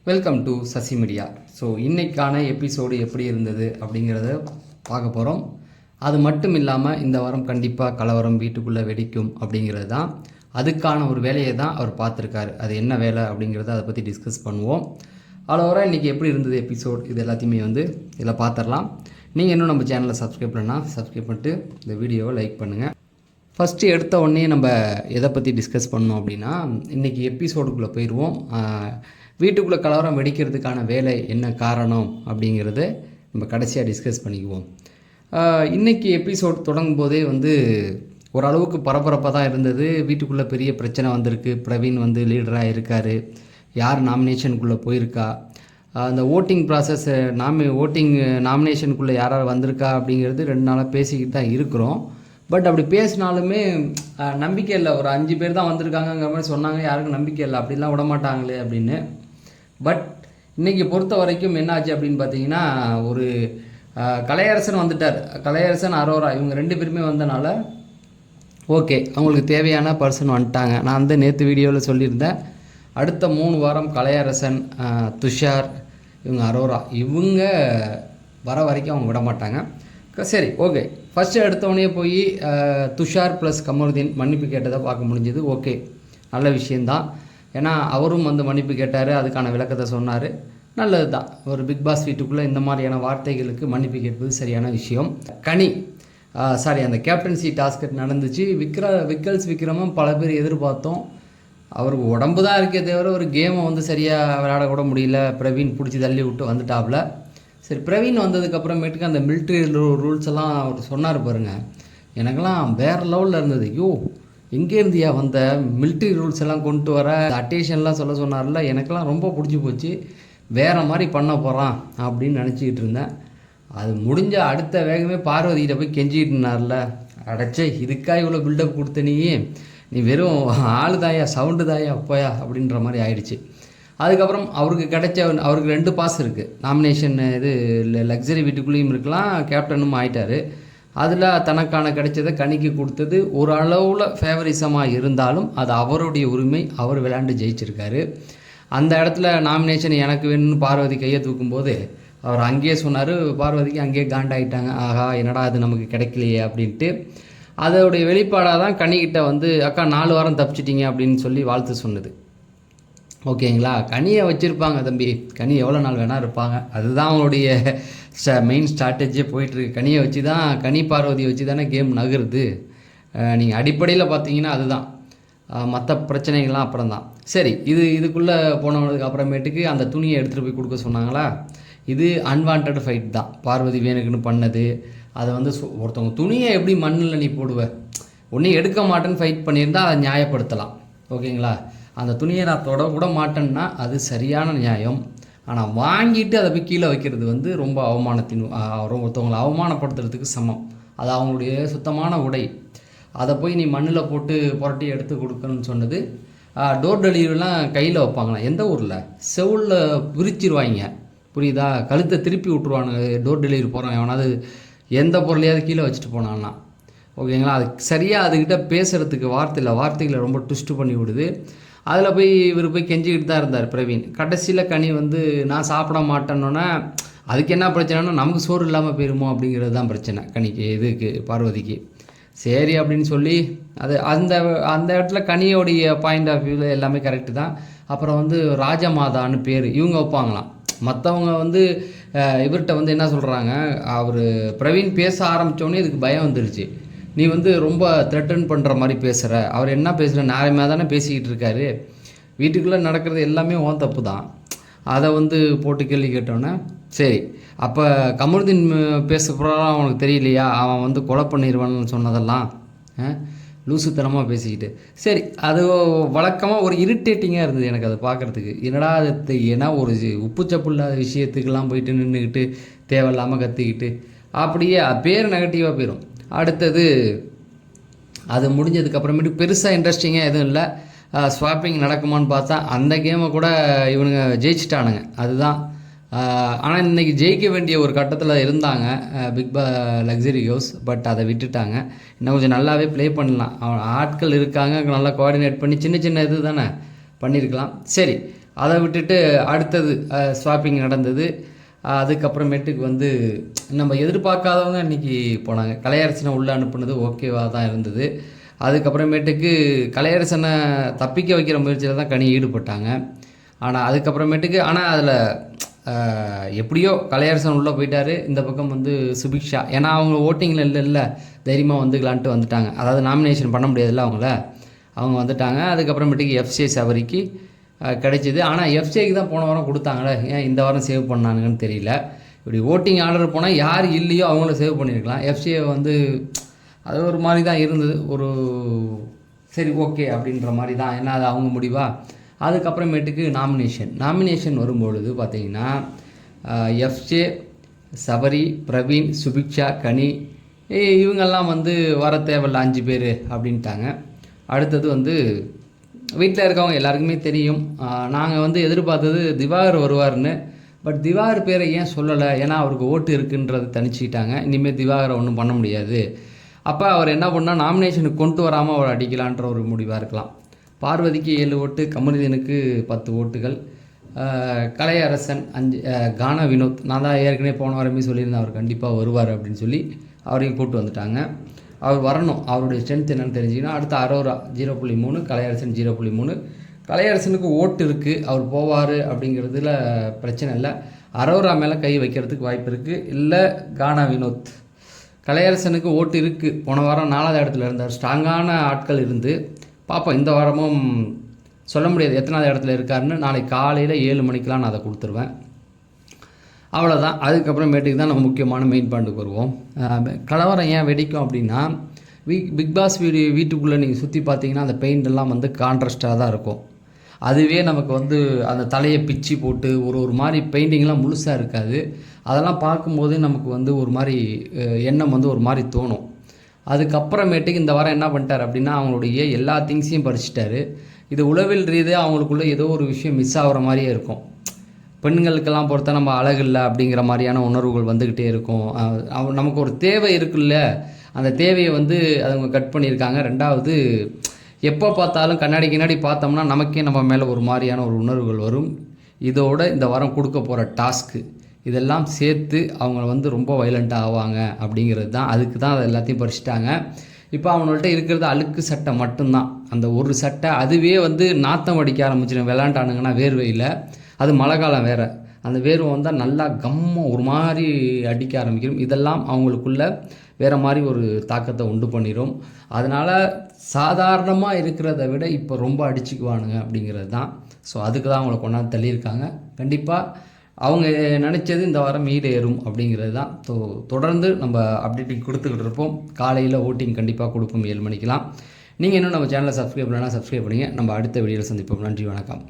Welcome to Sasi media. So இன்றைக்கான episode எப்படி இருந்தது அப்படிங்கிறத பார்க்க போகிறோம். அது மட்டும் இல்லாமல் இந்த வாரம் கண்டிப்பாக கலவரம் வீட்டுக்குள்ளே வெடிக்கும் அப்படிங்கிறது தான், அதுக்கான ஒரு வேலையை தான் அவர் பார்த்துருக்காரு. அது என்ன வேலை அப்படிங்கிறத அதை பற்றி டிஸ்கஸ் பண்ணுவோம். அவ்வளோ இன்றைக்கி எப்படி இருந்தது எபிசோட், இது எல்லாத்தையுமே இதில் பார்த்துடலாம். நீங்கள் இன்னும் நம்ம சேனலை சப்ஸ்கிரைப் பண்ணால் சப்ஸ்கிரைப் பண்ணிட்டு இந்த வீடியோவை லைக் பண்ணுங்கள். ஃபஸ்ட்டு எடுத்த உடனே நம்ம எதை பற்றி டிஸ்கஸ் பண்ணோம் அப்படின்னா, இன்றைக்கி எபிசோடுக்குள்ளே போயிடுவோம். வீட்டுக்குள்ளே கலவரம் வெடிக்கிறதுக்கான வேலை என்ன காரணம் அப்படிங்கிறத நம்ம கடைசியாக டிஸ்கஸ் பண்ணிக்குவோம். இன்றைக்கி எபிசோட் தொடங்கும் போதே ஓரளவுக்கு பரபரப்பாக தான் இருந்தது. வீட்டுக்குள்ளே பெரிய பிரச்சனை வந்திருக்கு. பிரவீன் லீடராக இருக்கார். யார் நாமினேஷனுக்குள்ளே போயிருக்கா, அந்த ஓட்டிங் ப்ராசஸ் நாமினேஷனுக்குள்ளே யார் வந்திருக்கா அப்படிங்கிறது 2 நாளாக பேசிக்கிட்டு தான் இருக்கிறோம். பட் அப்படி பேசினாலுமே நம்பிக்கை இல்லை. ஒரு 5 பேர் தான் வந்திருக்காங்கங்கிற மாதிரி சொன்னாங்க. யாருக்கும் நம்பிக்கை இல்லை, அப்படிலாம் விடமாட்டாங்களே அப்படின்னு. பட் இன்றைக்கி பொறுத்த வரைக்கும் என்னாச்சு அப்படின்னு பார்த்தீங்கன்னா, ஒரு கலையரசன் வந்துட்டார். கலையரசன், அரோரா இவங்க 2 பேருமே வந்தனால ஓகே, அவங்களுக்கு தேவையான பர்சன் வந்துட்டாங்க. நான் நேற்று வீடியோவில் சொல்லியிருந்தேன், அடுத்த 3 வாரம் கலையரசன், துஷார், இவங்க அரோரா இவங்க வர வரைக்கும் அவங்க விட மாட்டாங்க. சரி, ஓகே. ஃபஸ்ட்டு எடுத்தவொடனே போய் துஷார் ப்ளஸ் கமருதீன் மன்னிப்பு கேட்டதை பார்க்க முடிஞ்சது. ஓகே, நல்ல விஷயந்தான். ஏன்னா அவரும் மன்னிப்பு கேட்டார், அதுக்கான விளக்கத்தை சொன்னார். நல்லது தான். ஒரு பிக் பாஸ் வீட்டுக்குள்ளே இந்த மாதிரியான வார்த்தைகளுக்கு மன்னிப்பு கேட்பது சரியான விஷயம். அந்த கேப்டன்சி டாஸ்க் நடந்துச்சு. விக்ரமும் பல பேர் எதிர்பார்த்தோம். அவருக்கு உடம்பு தான் இருக்கே தவிர ஒரு கேமை சரியாக விளையாட கூட முடியல. பிரவீன் பிடிச்சி தள்ளி விட்டு வந்துட்டாப்புல. சரி, பிரவீன் வந்ததுக்கப்புறமேட்டுக்கு அந்த மிலிட்ரி ரூல்ஸ் எல்லாம் அவர் சொன்னார் பாருங்கள், எனக்கெல்லாம் வேறு லெவலில் இருந்தது. ஐயோ, எங்கே இருந்தியா வந்த மிலிட்ரி ரூல்ஸ் எல்லாம் கொண்டு வர அட்டேஷன்லாம் சொல்ல சொன்னார்ல, எனக்கெல்லாம் ரொம்ப பிடிச்சி போச்சு. வேறு மாதிரி பண்ண போகிறான் அப்படின்னு நினச்சிக்கிட்டு இருந்தேன். அது முடிஞ்ச அடுத்த வேகமே பார்வதிகிட்ட போய் கெஞ்சிக்கிட்டு இருந்தார்ல, அடைச்சே இதுக்கா இவ்வளோ பில்டப் கொடுத்த நீ வெறும் ஆளு தாயா, சவுண்டு தாயா, அப்போயா அப்படின்ற மாதிரி ஆயிடுச்சு. அதுக்கப்புறம் அவருக்கு 2 பாஸ் இருக்குது. நாமினேஷன் இது லக்ஸரி வீட்டுக்குள்ளேயும் இருக்கலாம், கேப்டனும் ஆகிட்டார். அதில் தனக்கான கிடைச்சதை கணிக்கு கொடுத்தது ஒரு அளவில் ஃபேவரிசமாக இருந்தாலும் அது அவருடைய உரிமை. அவர் விளையாண்டு ஜெயிச்சிருக்காரு. அந்த இடத்துல நாமினேஷன் எனக்கு வேணும்னு பார்வதி கையை தூக்கும்போது அவர் அங்கேயே சொன்னார். பார்வதிக்கு அங்கேயே காண்டாயிட்டாங்க. ஆஹா, என்னடா அது நமக்கு கிடைக்கலையே அப்படின்ட்டு. அதோடைய வெளிப்பாடாக தான் கனிக்கிட்ட அக்கா 4 வாரம் தப்பிச்சிட்டிங்க அப்படின்னு சொல்லி வாழ்த்து சொன்னது. ஓகேங்களா, கனியை வச்சுருப்பாங்க தம்பி, கனி எவ்வளோ நாள் வேணால் இருப்பாங்க. அதுதான் அவங்களுடைய மெயின் ஸ்ட்ராட்டஜியே போயிட்டுருக்கு. கனியை வச்சு தான், கனி பார்வதியை வச்சு தானே கேம் நகருது. நீங்கள் அடிப்படையில் பார்த்தீங்கன்னா அதுதான். மற்ற பிரச்சனைகள்லாம் அப்புறம் தான். சரி, இதுக்குள்ளே போனவனுக்கு அப்புறமேட்டுக்கு அந்த துணியை எடுத்துகிட்டு போய் கொடுக்க சொன்னாங்களா. இது அன்வான்ட் ஃபைட் தான். பார்வதி வேணுக்குன்னு பண்ணது. அதை ஒருத்தவங்க துணியை எப்படி மண்ணில் நீ போடுவ, ஒன்றும் எடுக்க மாட்டேன்னு ஃபைட் பண்ணியிருந்தால் அதை நியாயப்படுத்தலாம். ஓகேங்களா, அந்த துணியை நான் தொட கூட மாட்டேன்னா அது சரியான நியாயம். ஆனால் வாங்கிட்டு அதை போய் கீழே வைக்கிறது ரொம்ப ஒருத்தவங்களை அவமானப்படுத்துறதுக்கு சமம். அது அவங்களுடைய சுத்தமான உடை. அதை போய் நீ மண்ணில் போட்டு புரட்டி எடுத்து கொடுக்கணும்னு சொன்னது. டோர் டெலிவரிலாம் கையில் வைப்பாங்களாம். எந்த ஊரில்? செவுளில் விரிச்சிருவாங்க, புரியுதா? கழுத்தை திருப்பி விட்ருவானுங்க. டோர் டெலிவரி போகிறோம் எவனாவது எந்த பொருளையாவது கீழே வச்சுட்டு போனான்னா. ஓகேங்களா, அது சரியாக அதுக்கிட்ட பேசுகிறதுக்கு வார்த்தைகளை ரொம்ப ட்விஸ்ட் பண்ணி விடுது. அதில் போய் இவர் போய் கெஞ்சிக்கிட்டு தான் இருந்தார் பிரவீன். கடைசியில் கனி நான் சாப்பிட மாட்டேன்னொன்னே அதுக்கு என்ன பிரச்சனைனா நமக்கு சோறு இல்லாமல் போயிருமோ அப்படிங்கிறது தான் பிரச்சனை கனிக்கு, பார்வதிக்கு. சரி அப்படின்னு சொல்லி அது அந்த இடத்துல கனியோடைய பாயிண்ட் ஆஃப் வியூவில் எல்லாமே கரெக்டு தான். அப்புறம் ராஜமாதான்னு பேர் இவங்க வைப்பாங்களாம். மற்றவங்க இவர்கிட்ட என்ன சொல்கிறாங்க, அவர் பிரவீன் பேச ஆரம்பித்தோடனே இதுக்கு பயம் வந்துருச்சு. நீ ரொம்ப த்ரெட்டன் பண்ணுற மாதிரி பேசுகிற, அவர் என்ன பேசுகிற நியாயமாக தானே பேசிக்கிட்டு இருக்காரு, வீட்டுக்குள்ளே நடக்கிறது எல்லாமே உன் தப்பு தான். அதை போட்டு கேள்வி கேட்டோன்னே சரி, அப்போ கமருதீன் பேசுகிறப்பெல்லாம் அவனுக்கு தெரியலையா, அவன் கொலை பண்ணிடுவான்னு சொன்னதெல்லாம் லூசுத்தனமாக பேசிக்கிட்டு. சரி, அது வழக்கமாக ஒரு இரிட்டேட்டிங்காக இருந்தது எனக்கு அதை பார்க்குறதுக்கு. என்னடா அது, ஏன்னா ஒரு உப்புச்சப்பு இல்லாத விஷயத்துக்கெல்லாம் போயிட்டு நின்றுக்கிட்டு தேவையில்லாமல் கற்றுக்கிட்டு அப்படியே பேர் நெகட்டிவாக போயிடும். அடுத்தது அது முடிஞ்சதுக்கப்புறமேட்டு பெருசாக இன்ட்ரெஸ்டிங்காக எதுவும் இல்லை. ஸ்வாப்பிங் நடக்குமான்னு பார்த்தா அந்த கேமை கூட இவனுங்க ஜெயிச்சிட்டானுங்க. அதுதான். ஆனால் இன்றைக்கி ஜெயிக்க வேண்டிய ஒரு கட்டத்தில் இருந்தாங்க லக்ஸரி ஹவுஸ். பட் அதை விட்டுட்டாங்க. இன்னும் கொஞ்சம் நல்லாவே ப்ளே பண்ணலாம். ஆட்கள் இருக்காங்க, நல்லா கோஆர்டினேட் பண்ணி சின்ன இது தானே பண்ணியிருக்கலாம். சரி, அதை விட்டுட்டு அடுத்தது ஸ்வாப்பிங் நடந்தது. அதுக்கப்புறமேட்டுக்கு வந்து நம்ம எதிர்பார்க்காதவங்க இன்றைக்கி போனாங்க. கலையரசனை உள்ளே அனுப்புனது ஓகேவாக தான் இருந்தது. அதுக்கப்புறமேட்டுக்கு கலையரசனை தப்பிக்க வைக்கிற முயற்சியில் தான் கனி ஈடுபட்டாங்க. ஆனால் அதுக்கப்புறமேட்டுக்கு அதில் எப்படியோ கலையரசன் உள்ளே போயிட்டார். இந்த பக்கம் வந்து சுபிக்ஷா, ஏன்னா அவங்க ஓட்டிங்கில் இல்லை தைரியமாக வந்துக்கலான்ட்டு வந்துட்டாங்க. அதாவது நாமினேஷன் பண்ண முடியாதுல்ல அவங்க வந்துட்டாங்க. அதுக்கப்புறமேட்டுக்கு எஃப்ஜே சபரிக்கு கிடைச்சிது. ஆனால் எஃப்ஜேக்கு தான் போன வாரம் கொடுத்தாங்களே, ஏன் இந்த வாரம் சேவ் பண்ணானுங்கன்னு தெரியல. இப்படி ஓட்டிங் ஆர்டர் போனால் யார் இல்லையோ அவங்கள சேவ் பண்ணியிருக்கலாம். எஃப்ஜே வந்து அது ஒரு மாதிரி தான் இருந்தது, ஒரு சரி ஓகே அப்படின்ற மாதிரி தான், ஏன்னா அது அவங்க முடிவா. அதுக்கப்புறமேட்டுக்கு நாமினேஷன் வரும்பொழுது பார்த்திங்கன்னா எஃப்ஜே, சபரி, பிரவீன், சுபிக்ஷா, கனி இவங்கெல்லாம் வந்து வர தேவையில்ல 5 பேர் அப்படின்ட்டாங்க. அடுத்தது வந்து வீட்டில் இருக்கவங்க எல்லாருக்குமே தெரியும், நாங்கள் வந்து எதிர்பார்த்தது திவாகர் வருவார்னு. பட் திவாகர் பேரை ஏன் சொல்லலை, ஏன்னா அவருக்கு ஓட்டு இருக்குன்றது தனிச்சிக்கிட்டாங்க. இனிமேல் திவாகரை ஒன்றும் பண்ண முடியாது. அப்போ அவர் என்ன பண்ணால் நாமினேஷனுக்கு கொண்டு வராமல் அவர் அடிக்கலான்ற ஒரு முடிவாக இருக்கலாம். பார்வதிக்கு 7 ஓட்டு, கமருதீனுக்கு 10 ஓட்டுகள், கலையரசன் 5, கானா வினோத், நான் தான் ஏற்கனவே போன வாரமே சொல்லியிருந்தேன் அவர் கண்டிப்பாக வருவார் அப்படின்னு சொல்லி அவரையும் கூப்பிட்டு வந்துட்டாங்க. அவர் வரணும், அவருடைய ஸ்ட்ரென்த் என்னென்னு தெரிஞ்சிங்கன்னா. அடுத்து அரோரா 0.3, கலையரசன் 0.3. கலையரசனுக்கு ஓட்டு இருக்குது, அவர் போவார் அப்படிங்கிறதுல பிரச்சனை இல்லை. அரோரா மேலே கை வைக்கிறதுக்கு வாய்ப்பு இருக்குது. இல்லை கானா வினோத், கலையரசனுக்கு ஓட்டு இருக்குது. போன வாரம் 4வது இடத்துல இருந்தார், ஸ்ட்ராங்கான ஆட்கள் இருந்து பார்ப்போம். இந்த வாரமும் சொல்ல முடியாது எத்தனாவது இடத்துல இருக்காருன்னு. நாளைக்கு காலையில் 7 மணிக்கெலாம் நான் அதை கொடுத்துருவேன். அவ்வளோதான். அதுக்கப்புறமேட்டுக்கு தான் நம்ம முக்கியமான மெயின் பாயிண்ட்டுக்கு வருவோம். கலவரம் ஏன் வெடிக்கும் அப்படின்னா, பிக் பாஸ் வீட்டுக்குள்ளே நீங்கள் சுற்றி பார்த்தீங்கன்னா அந்த பெயிண்டெல்லாம் வந்து கான்ட்ராஸ்டாக தான் இருக்கும். அதுவே நமக்கு வந்து அந்த தலையை பிச்சு போட்டு ஒரு மாதிரி பெயிண்டிங்லாம் முழுசாக இருக்காது. அதெல்லாம் பார்க்கும்போது நமக்கு வந்து ஒரு மாதிரி எண்ணம் வந்து ஒரு மாதிரி தோணும். அதுக்கப்புறமேட்டுக்கு இந்த வாரம் என்ன பண்ணிட்டார் அப்படின்னா, அவங்களுடைய எல்லா திங்ஸையும் பறிச்சிட்டாரு. இது உளவில் ரீதியாக அவங்களுக்குள்ளே ஏதோ ஒரு விஷயம் மிஸ் ஆகிற மாதிரியே இருக்கும். பெண்களுக்கெல்லாம் பொறுத்த நம்ம அழகில்லை அப்படிங்கிற மாதிரியான உணர்வுகள் வந்துக்கிட்டே இருக்கும். நமக்கு ஒரு தேவை இருக்குல்ல, அந்த தேவையை வந்து அவங்க கட் பண்ணியிருக்காங்க. ரெண்டாவது, எப்போ பார்த்தாலும் கண்ணாடி பார்த்தோம்னா நமக்கே நம்ம மேலே ஒரு மாதிரியான ஒரு உணர்வுகள் வரும். இதோட இந்த வாரம் கொடுக்க போகிற டாஸ்க்கு இதெல்லாம் சேர்த்து அவங்க வந்து ரொம்ப வைலண்ட்டாக ஆவாங்க அப்படிங்கிறது தான். அதுக்கு தான் அதை எல்லாத்தையும் பறிச்சிட்டாங்க. இப்போ அவங்கள்ட்ட இருக்கிறது அழுக்கு சட்டை மட்டும்தான். அந்த ஒரு சட்டை அதுவே வந்து நாத்தம் அடிக்க ஆரம்பிச்சிடும் விளாண்டானுங்கன்னா வேர்வையில். அது மழை காலம் வேறு, அந்த வேர்வை வந்தால் நல்லா ஒரு மாதிரி அடிக்க ஆரம்பிக்கும். இதெல்லாம் அவங்களுக்குள்ள வேறு மாதிரி ஒரு தாக்கத்தை உண்டு பண்ணிடும். அதனால் சாதாரணமாக இருக்கிறத விட இப்போ ரொம்ப அடிச்சுக்குவானுங்க அப்படிங்கிறது தான். ஸோ அதுக்கு தான் அவங்கள கொண்டாந்து தள்ளியிருக்காங்க. கண்டிப்பாக அவங்க நினச்சது இந்த வாரம் ஈடேறும் அப்படிங்கிறது தான். ஸோ தொடர்ந்து நம்ம அப்டேட்டிங் கொடுத்துக்கிட்டு இருப்போம். காலையில் ஓட்டிங் கண்டிப்பாக கொடுப்போம் 7 மணிக்கெலாம். நீங்கள் இன்னும் நம்ம சேனலை சப்ஸ்கிரைப் பண்ணலாம், சப்ஸ்கிரைப் பண்ணிங்க. நம்ம அடுத்த வீடியோவில் சந்திப்போம். நன்றி, வணக்கம்.